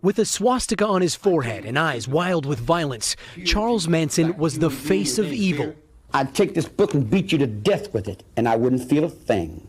With a swastika on his forehead and eyes wild with violence, Charles Manson was the face of evil. I'd take this book and beat you to death with it, and I wouldn't feel a thing.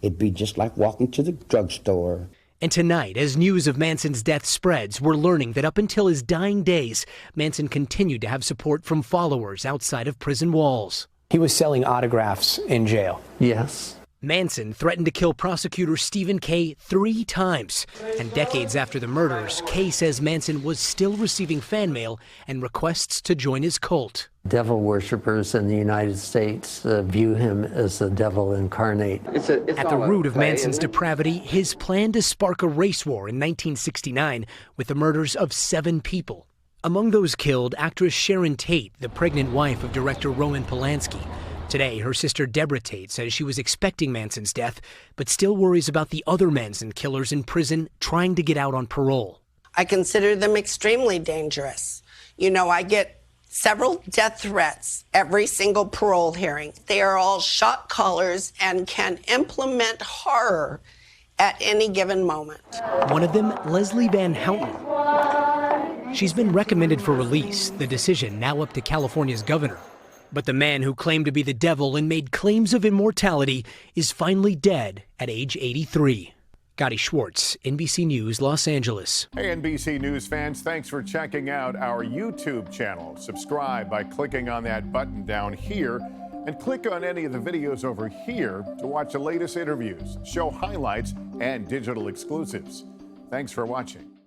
It'd be just like walking to the drugstore. And tonight, as news of Manson's death spreads, we're learning that up until his dying days, Manson continued to have support from followers outside of prison walls. He was selling autographs in jail. Yes. Manson threatened to kill prosecutor Stephen Kay 3 times. And decades after the murders, Kay says Manson was still receiving fan mail and requests to join his cult. Devil worshippers in the United States view him as the devil incarnate. At the root of Manson's depravity, his plan to spark a race war in 1969 with the murders of 7 people. Among those killed, actress Sharon Tate, the pregnant wife of director Roman Polanski. Today, her sister Deborah Tate says she was expecting Manson's death, but still worries about the other Manson killers in prison trying to get out on parole. I consider them extremely dangerous. You know, I get several death threats every single parole hearing. They are all shot callers and can implement horror at any given moment. One of them, Leslie Van Houten. She's been recommended for release, the decision now up to California's governor. But the man who claimed to be the devil and made claims of immortality is finally dead at age 83. Gotti Schwartz, NBC News, Los Angeles. Hey, NBC News fans, thanks for checking out our YouTube channel. Subscribe by clicking on that button down here and click on any of the videos over here to watch the latest interviews, show highlights, and digital exclusives. Thanks for watching.